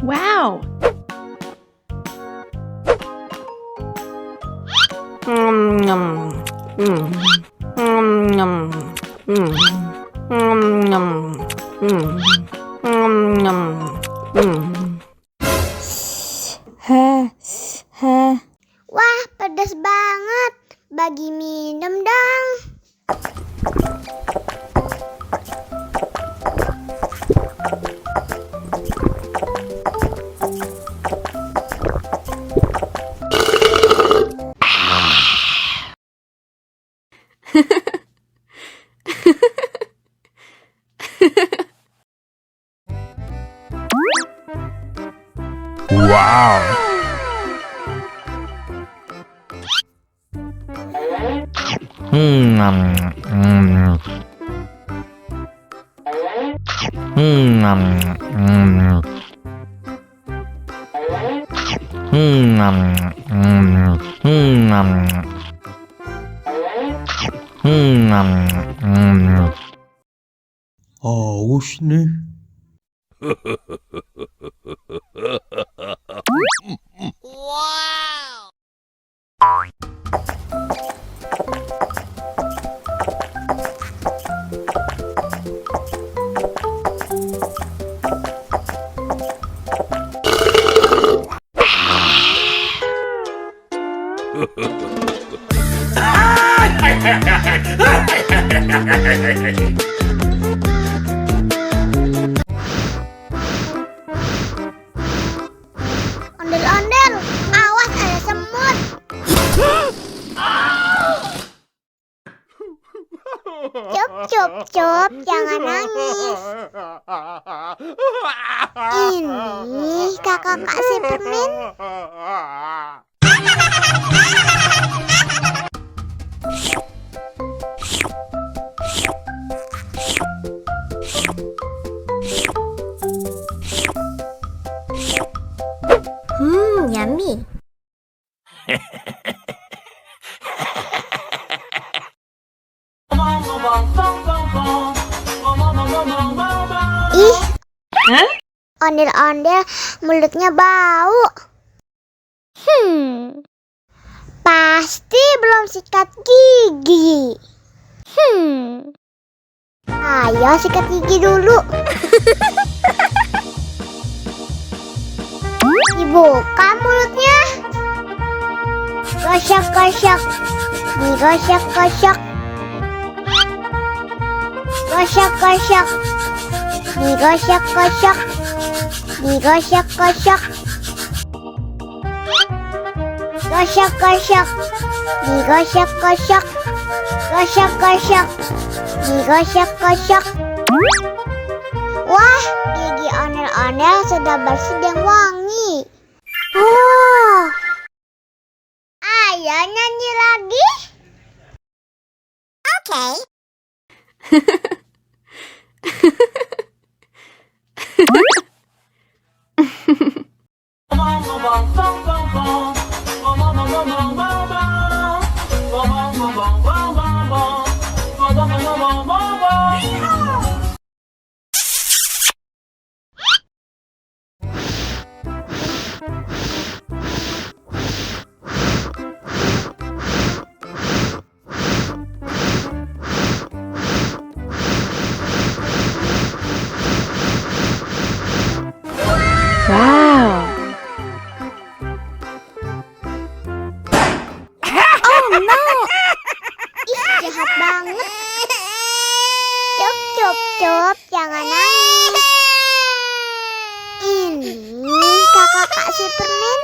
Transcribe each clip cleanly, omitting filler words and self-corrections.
Wow. Wah, pedas banget. Bagi minum dong. Wow. Haus nih. Ondel-ondel, awas ada semut. Cup, cup, cup, jangan nangis. Ini kakak kasih permen. Yummy. Ih, ondel-ondel mulutnya bau. Pasti belum sikat gigi. Ayo sikat gigi dulu. Dibuka mulutnya. Gosok-gosok. Digosok-gosok. Gosok-gosok. Digosok-gosok. Digosok-gosok. Gosok-gosok. Digosok-gosok. Gosok-gosok. Digosok-gosok. Wah, gigi ondel-ondel sudah bersih dan wangi. Oh, ayo nyanyi lagi. Oke. Wow. Oh no. Ih, jahat banget. Cup, cup, cup, jangan nangis. Ini kakak kasih permen.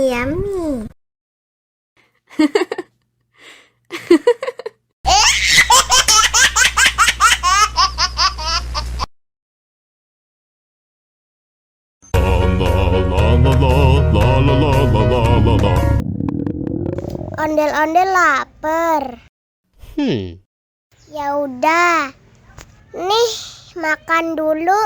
Yummy. Ondel-ondel lapar. Ya udah. Nih, makan dulu.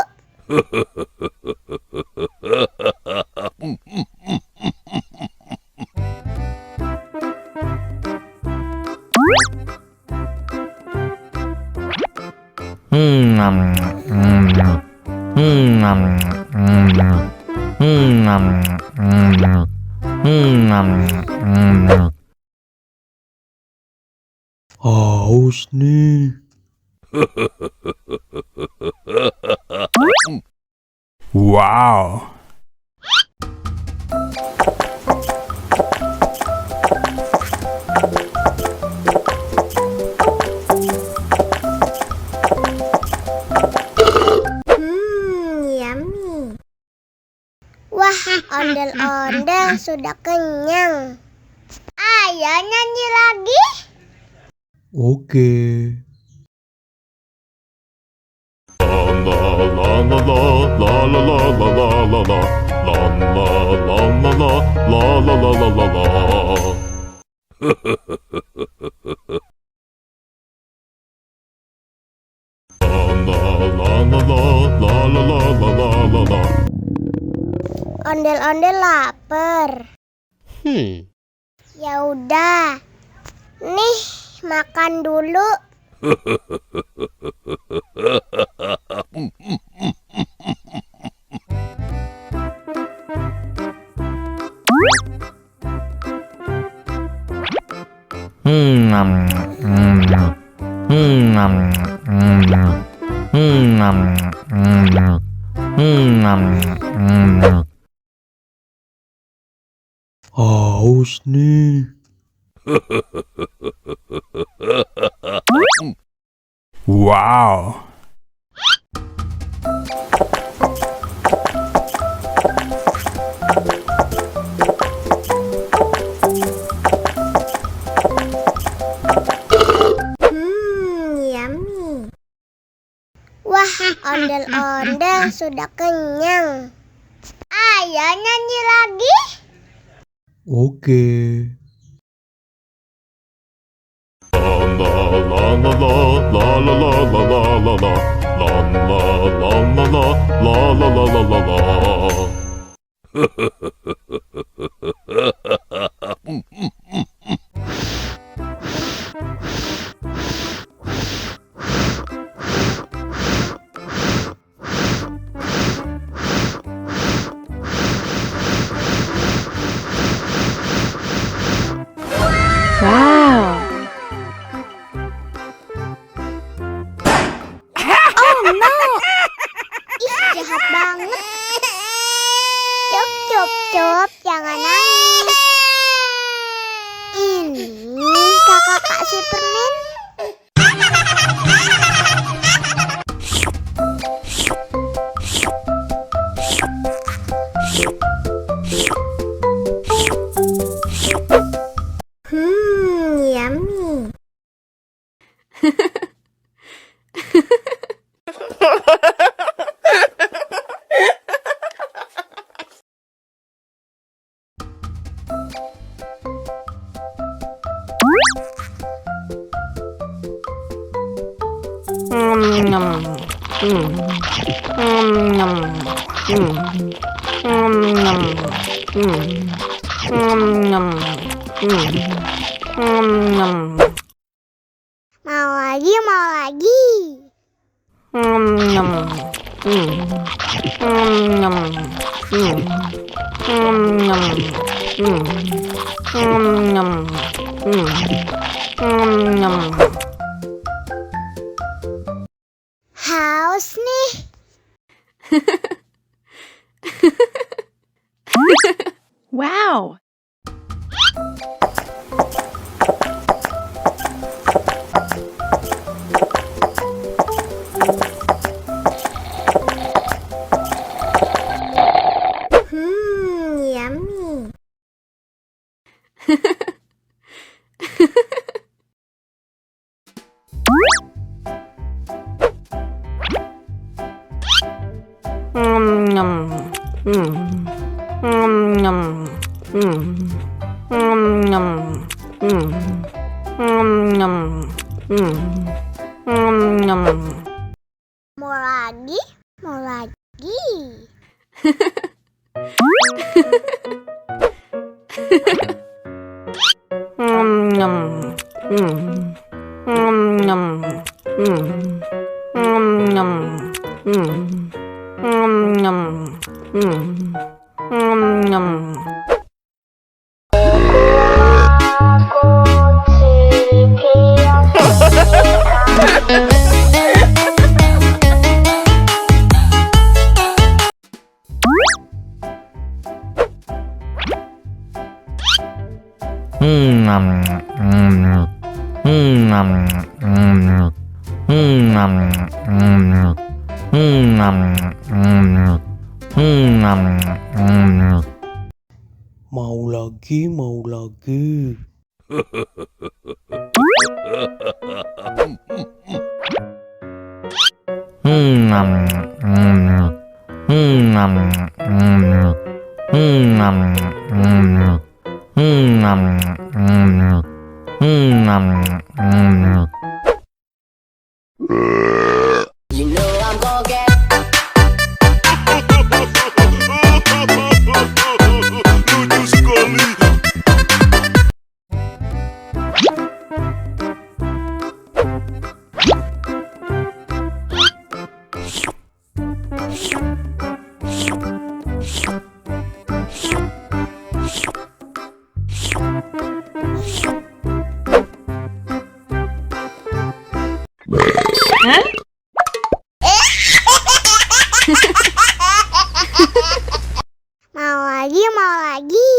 Haus nih. Wow. Yummy. Wah, ondel-ondel sudah kenyang. Ayo nyanyi lagi. Oke. Ondel-ondel lapar. Ya udah. Nih, makan dulu. Haus nih. Wow. Yummy. Wah, ondel-ondel sudah kenyang. Ayo nyanyi lagi. Oke. Wow. Ih, jahat banget. Cop, jangan nangis. Ini kakak kasih permen. Yummy. Mau lagi. Haus nih. Wow. Yummy. Mau lagi. lagi. Mau lagi, mau lagi. Mau lagi, mau lagi.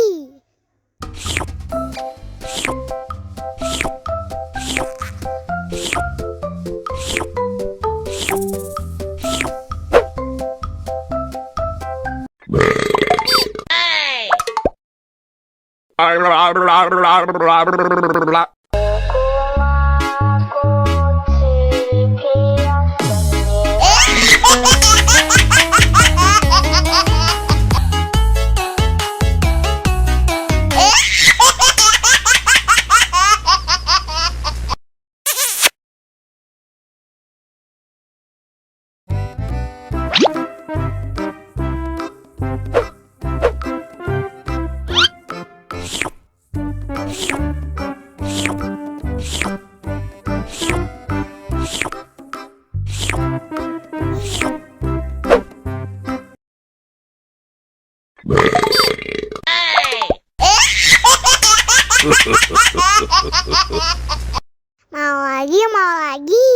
Mau lagi, mau lagi.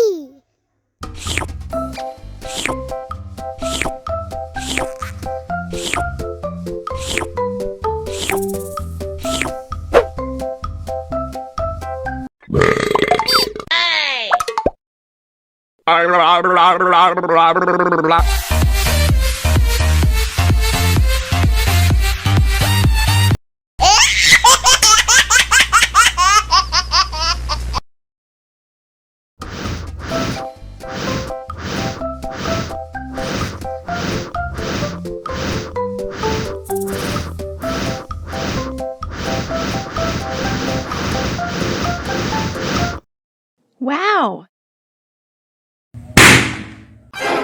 Wow!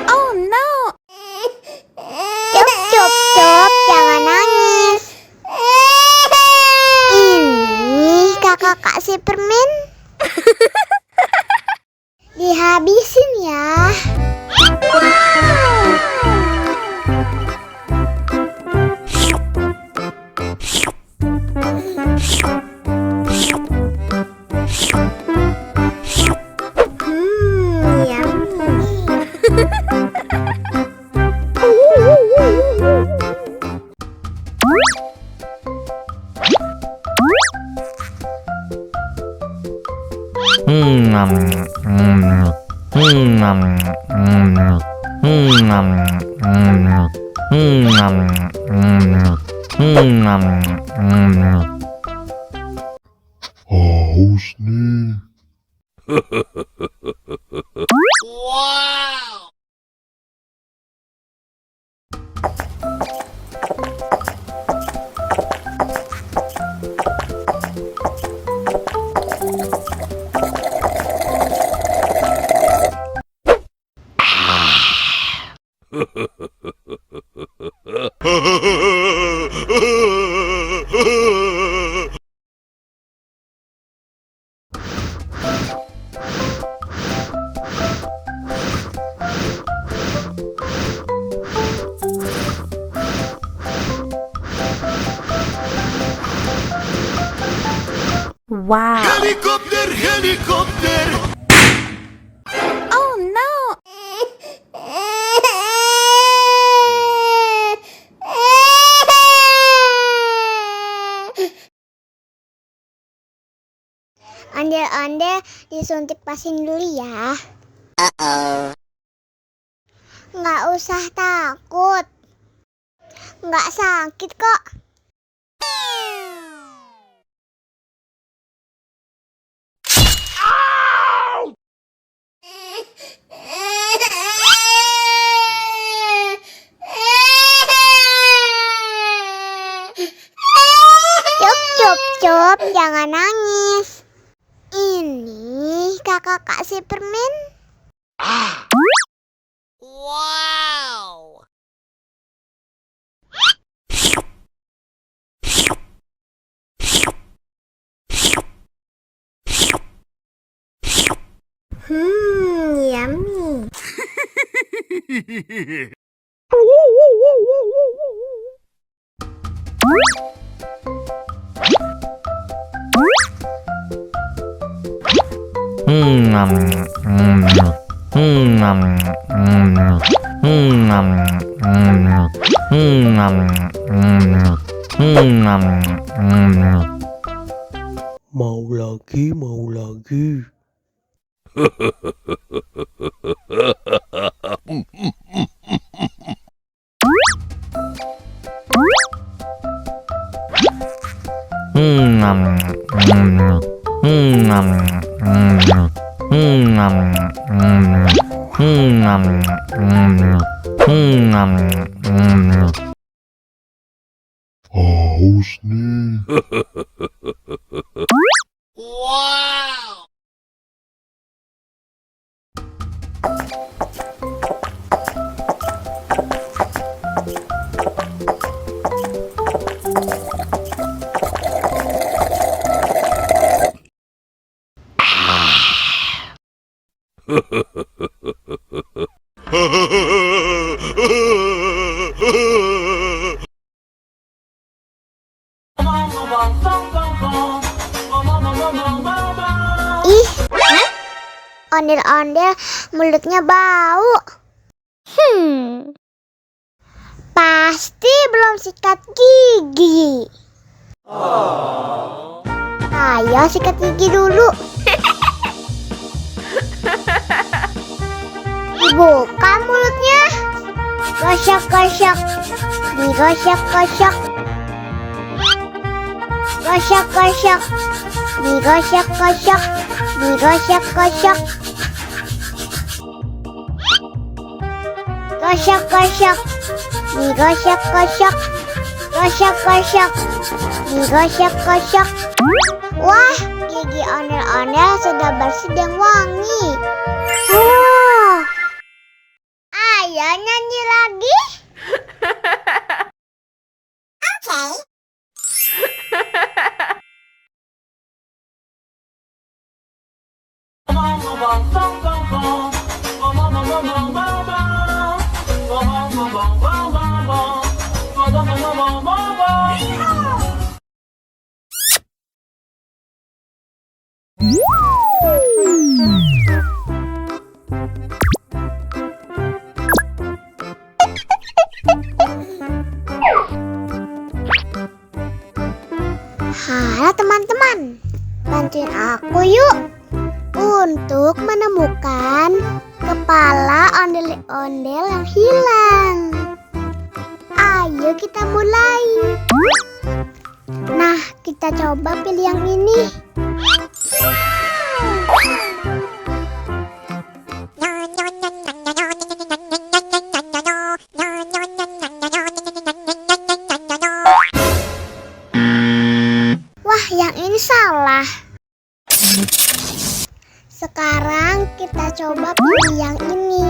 Oh no. Cup, jangan nangis. Ini kakak kasih permen. Dihabisin ya. Haus nih. Ha ha ha. Wow. Helikopter, helikopter. Oh no! Ondel-ondel disuntik vaksin dulu ya. Nggak usah takut. Nggak sakit kok. Cup, jangan nangis. Ini kakak kasih permen. Wow. Yummy. Mau lagi, mau lagi. Haus nih. Wow. Ih, ondel-ondel mulutnya bau. Pasti belum sikat gigi. Ayo sikat gigi dulu. Dibuka mulutnya. Gosok-gosok. Digosok-gosok. Gosok-gosok. Digosok-gosok. Digosok-gosok. Gosok-gosok. Digosok-gosok. Gosok-gosok. Digosok-gosok. Wah, gigi ondel-ondel sudah bersih dan wangi. Oh. Ayo nyanyi lagi. Oke. Halo teman-teman, bantuin aku yuk untuk menemukan kepala ondel-ondel yang hilang. Ayo kita mulai. Nah, kita coba pilih yang ini. Wah, yang ini salah. Sekarang kita coba pilih yang ini.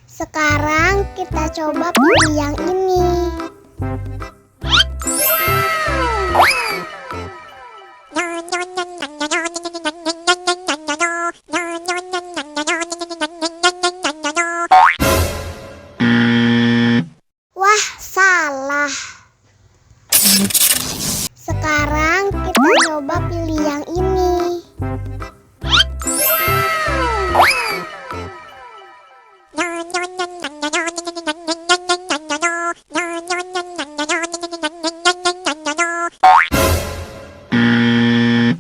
Sekarang kita coba pilih yang ini. Wah, salah. Sekarang kita coba pilih yang ini.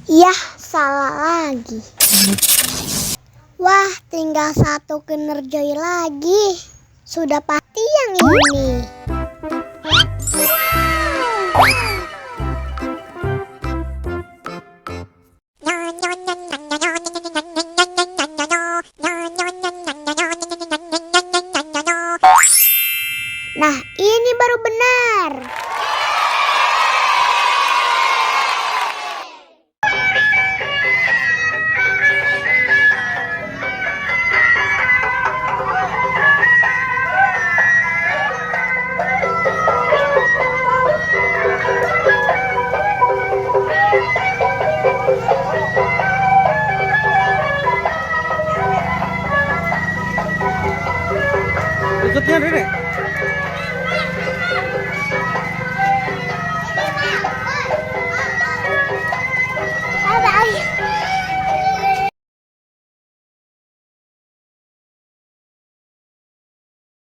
Yah, salah lagi. Wah, tinggal satu Kinder-Joy lagi. Sudah pasti yang ini. Nah, ini baru benar. Ikutnya Dede.